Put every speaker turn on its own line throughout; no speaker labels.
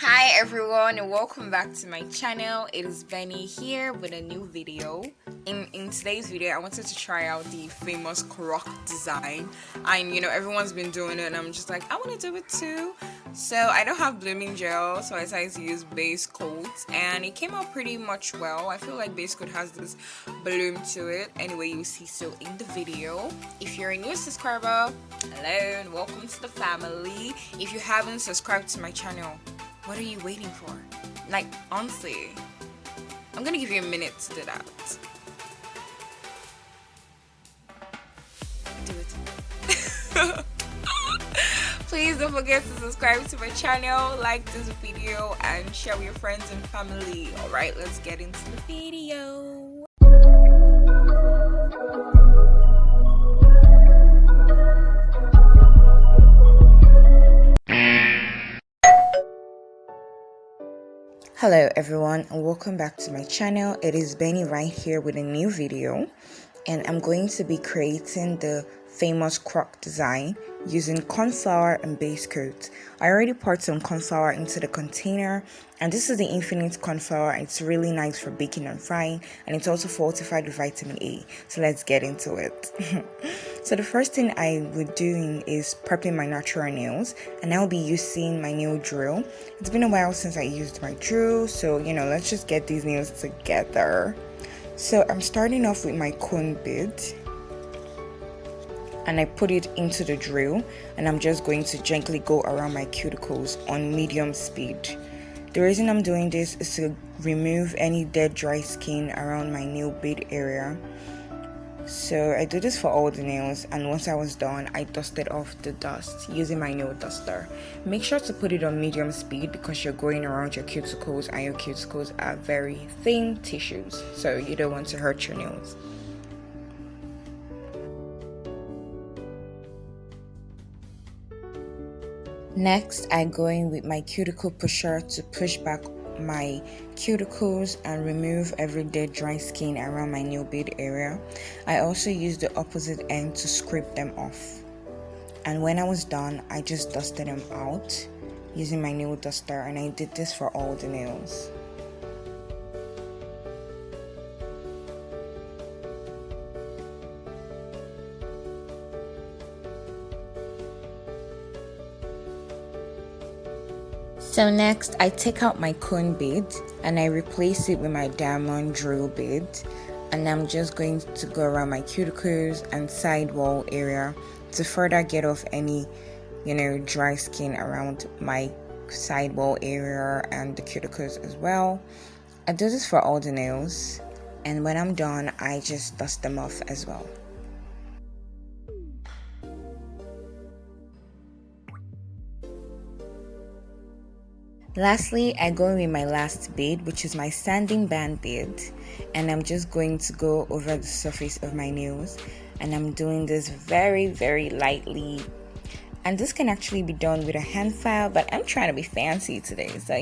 Hi everyone and welcome back to my channel. It is Benny here with a new video. In today's video I wanted to try out the famous crooc design, and everyone's been doing it and I'm just like I want to do it too. So I don't have blooming gel, so I decided to use base coat and it came out pretty much well. I feel like base coat has this bloom to it. Anyway, you'll see so in the video. If you're a new subscriber, hello and welcome to the family. If you haven't subscribed to my channel, what are you waiting for? Like, honestly, I'm gonna give you a minute to do that. Do it. Please don't forget to subscribe to my channel, like this video, and share with your friends and family. Alright, let's get into the video. Hello everyone and welcome back to my channel. It is Benny right here with a new video, and I'm going to be creating the famous crooc design using corn flour and base coat. I already poured some corn flour into the container, and this is the infinite corn flour. It's really nice for baking and frying, and it's also fortified with vitamin A. So let's get into it. So the first thing I would do is prepping my natural nails, and I'll be using my nail drill. It's been a while since I used my drill, so let's just get these nails together. So I'm starting off with my cone bead, and I put it into the drill, and I'm just going to gently go around my cuticles on medium speed. The reason I'm doing this is to remove any dead dry skin around my nail bead area. So I do this for all the nails, and once I was done, I dusted off the dust using my nail duster. Make sure to put it on medium speed because you're going around your cuticles, and your cuticles are very thin tissues, so you don't want to hurt your nails. Next, I go in with my cuticle pusher to push back my cuticles and remove every dead dry skin around my nail bead area. I also use the opposite end to scrape them off. And when I was done, I just dusted them out using my nail duster, and I did this for all the nails. So next, I take out my cone bead and I replace it with my diamond drill bead, and I'm just going to go around my cuticles and side wall area to further get off any dry skin around my side wall area and the cuticles as well. I do this for all the nails, and when I'm done, I just dust them off as well. Lastly, I go with my last bead, which is my sanding band bead, and I'm just going to go over the surface of my nails, and I'm doing this very lightly. And this can actually be done with a hand file, but I'm trying to be fancy today, so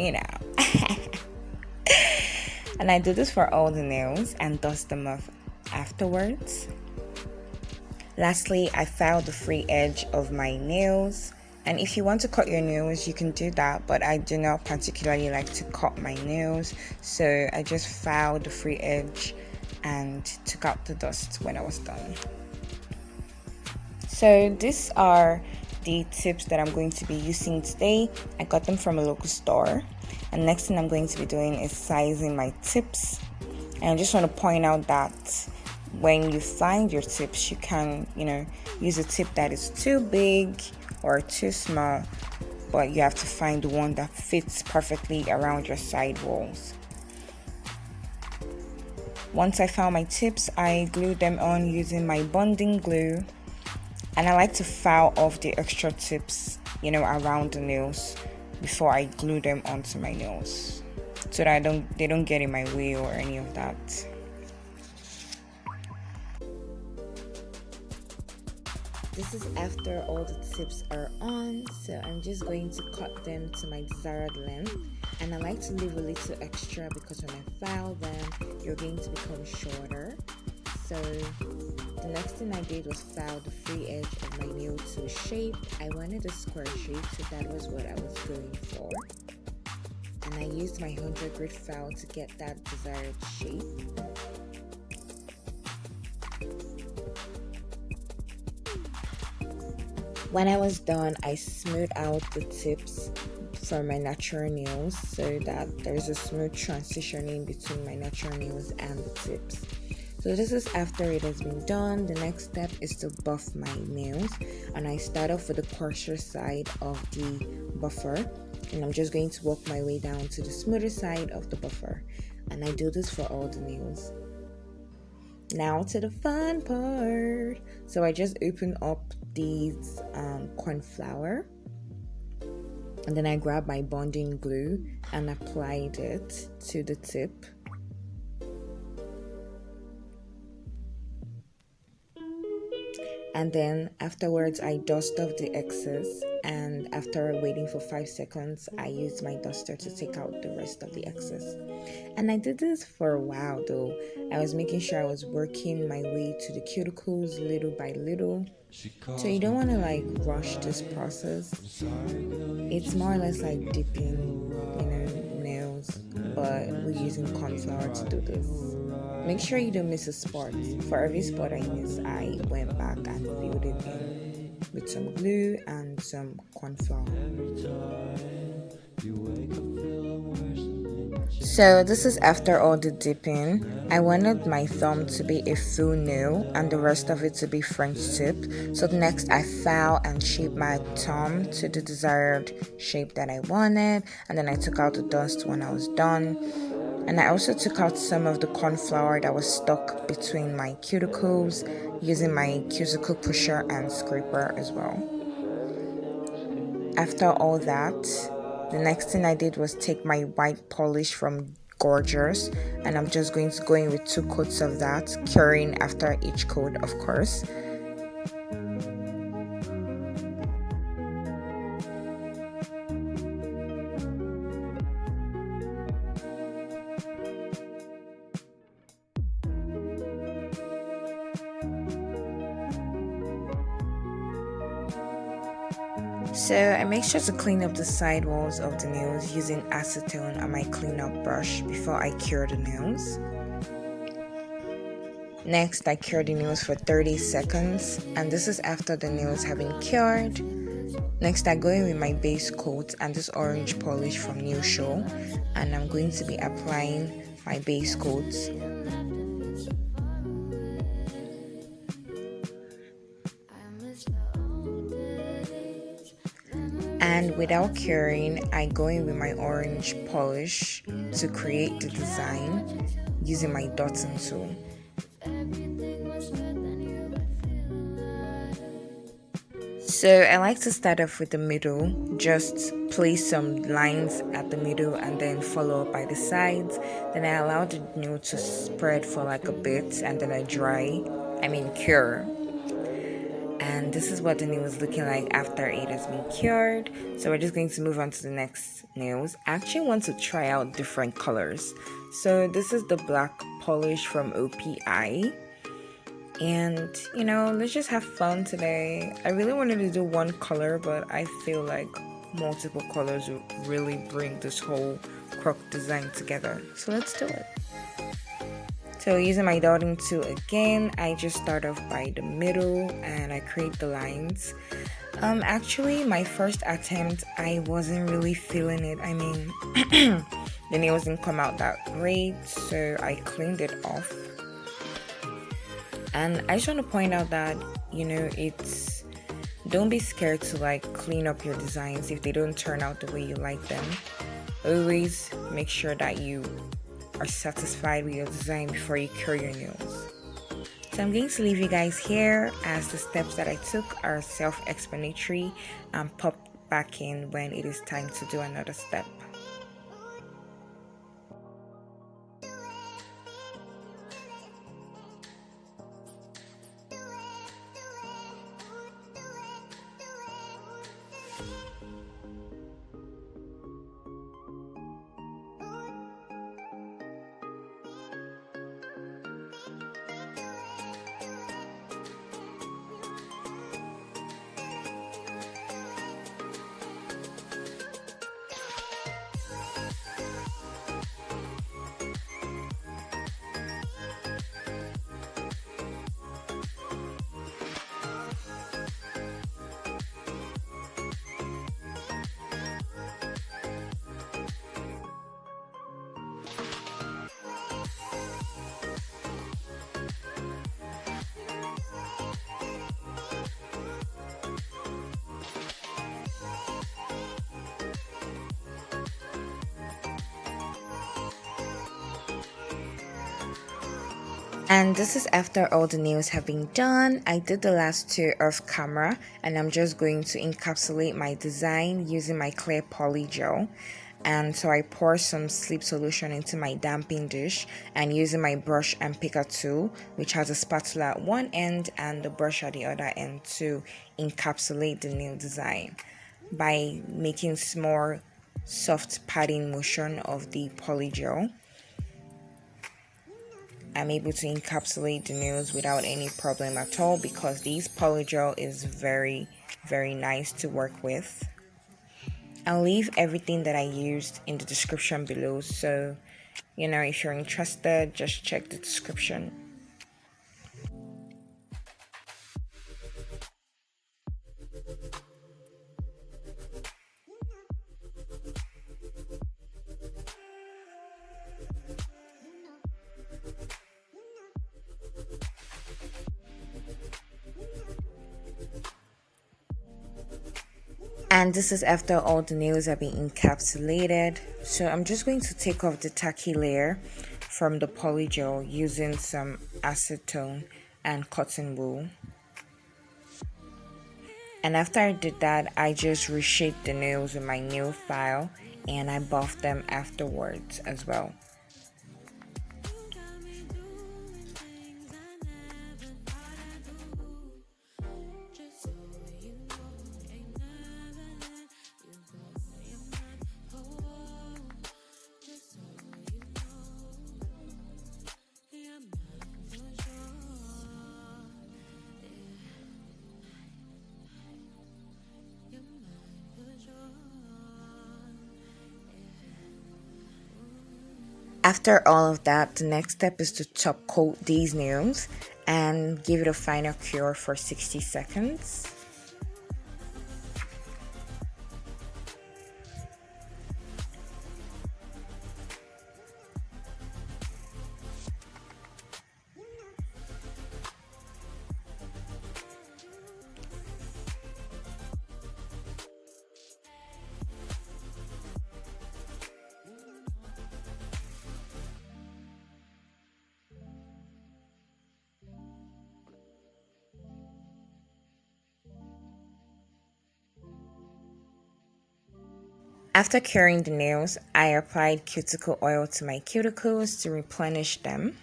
And I do this for all the nails and dust them off afterwards. Lastly, I file the free edge of my nails. And if you want to cut your nails, you can do that, but I do not particularly like to cut my nails, so I just filed the free edge and took out the dust when I was done. So these are the tips that I'm going to be using today. I got them from a local store, and next thing I'm going to be doing is sizing my tips. And I just want to point out that when you find your tips, you can use a tip that is too big or too small, but you have to find the one that fits perfectly around your side walls. Once I found my tips, I glued them on using my bonding glue, and I like to file off the extra tips around the nails before I glue them onto my nails, so that they don't get in my way or any of that. This is after all the tips are on, so I'm just going to cut them to my desired length, and I like to leave a little extra because when I file them, you're going to become shorter. So the next thing I did was file the free edge of my nail to shape. I wanted a square shape, so that was what I was going for. and I used my 100 grit file to get that desired shape. When I was done, I smoothed out the tips for my natural nails so that there's a smooth transitioning between my natural nails and the tips. So this is after it has been done. The next step is to buff my nails, and I start off with the coarser side of the buffer, and I'm just going to work my way down to the smoother side of the buffer, and I do this for all the nails. Now to the fun part. So I just open up these corn flour, and then I grab my bonding glue and applied it to the tip. And then afterwards I dust off the excess, and after waiting for 5 seconds I used my duster to take out the rest of the excess. And I did this for a while though. I was making sure I was working my way to the cuticles little by little. So you don't want to like rush this process. It's more or less like dipping, nails, but we're using corn flour to do this. Make sure you don't miss a spot. For every spot I miss, I went back and filled it in with some glue and some corn flour. So this is after all the dipping. I wanted my thumb to be a full nail and the rest of it to be French tip. So next I file and shaped my thumb to the desired shape that I wanted, and then I took out the dust when I was done. And I also took out some of the corn flour that was stuck between my cuticles using my cuticle pusher and scraper as well. After all that, the next thing I did was take my white polish from Georgeous, and I'm just going to go in with 2 coats of that, curing after each coat, of course. So I make sure to clean up the side walls of the nails using acetone on my cleanup brush before I cure the nails. Next, I cure the nails for 30 seconds, and this is after the nails have been cured. Next, I go in with my base coat and this orange polish from Nailshop, and I'm going to be applying my base coat. And without curing, I go in with my orange polish to create the design using my dotting tool. So I like to start off with the middle, just place some lines at the middle and then follow up by the sides. Then I allow the nail to spread for like a bit, and then I cure. And this is what the nail is looking like after it has been cured. So we're just going to move on to the next nails. I actually want to try out different colors. So this is the black polish from OPI. And let's just have fun today. I really wanted to do one color, but I feel like multiple colors would really bring this whole crooc design together. So let's do it. So using my dotting tool again, I just start off by the middle and I create the lines. Actually, my first attempt, I wasn't really feeling it. The nails didn't come out that great, so I cleaned it off. And I just want to point out that, don't be scared to like clean up your designs if they don't turn out the way you like them. Always make sure that you are satisfied with your design before you cure your nails. So I'm going to leave you guys here, as the steps that I took are self-explanatory, and pop back in when it is time to do another step. And this is after all the nails have been done. I did the last two off camera, and I'm just going to encapsulate my design using my clear polygel. And so I pour some sleep solution into my damping dish, and using my brush and picker tool, which has a spatula at one end and the brush at the other end, to encapsulate the nail design by making small soft padding motion of the polygel. I'm able to encapsulate the nails without any problem at all because this polygel is very nice to work with. I'll leave everything that I used in the description below, so if you're interested, just check the description. And this is after all the nails have been encapsulated. So I'm just going to take off the tacky layer from the polygel using some acetone and cotton wool. And after I did that, I just reshaped the nails with my nail file, and I buffed them afterwards as well. After all of that, the next step is to top coat these nails and give it a final cure for 60 seconds. After curing the nails, I applied cuticle oil to my cuticles to replenish them.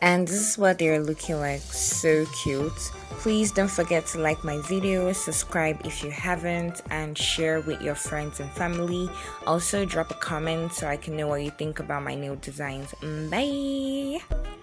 And this is what they're looking like, so cute. Please don't forget to like my video, subscribe if you haven't, and share with your friends and family. Also drop a comment so I can know what you think about my nail designs. Bye!